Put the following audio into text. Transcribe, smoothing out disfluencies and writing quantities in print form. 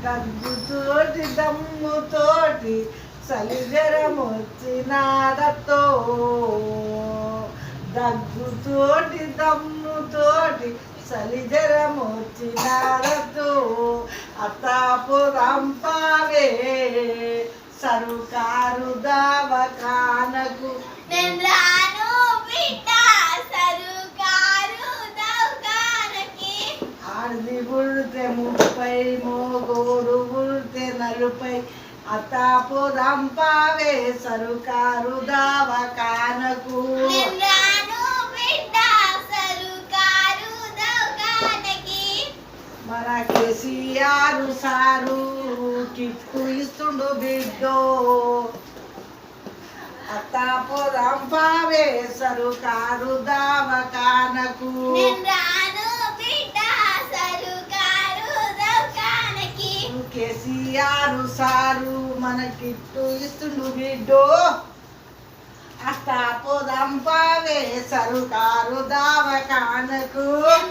దగ్గుతోటి దమ్ముతోటి చలిజరమొచ్చినాదతో దగ్గుతోటి దమ్ముతోటి చలిజరమొచ్చినాదతో అత్తాపురం పావే సరుకారు దవాఖానకు నేను రాను బిడ్డ సరుకారు దవాఖానకి. ఆడిది పుడితే 30 మోగోడు పుడితే 40 అత్తాపురం పావే సరుకారు దవాఖానకు నేను రాను బిడ్డ సరుకారు దవాఖానకి. మన కేసీఆర్ సారు కిట్టు ఇస్తుండు బిడ్డో అత్తాపురం పావే సరుకారు దవాఖానకు నేను రాను బిడ్డ సరుకారు దవాఖానకి. కేసీఆర్ సారు మన కిట్టు ఇస్తుండు బిడ్డో అత్తాపురం పావే సరుకారు దవాఖానకు నేను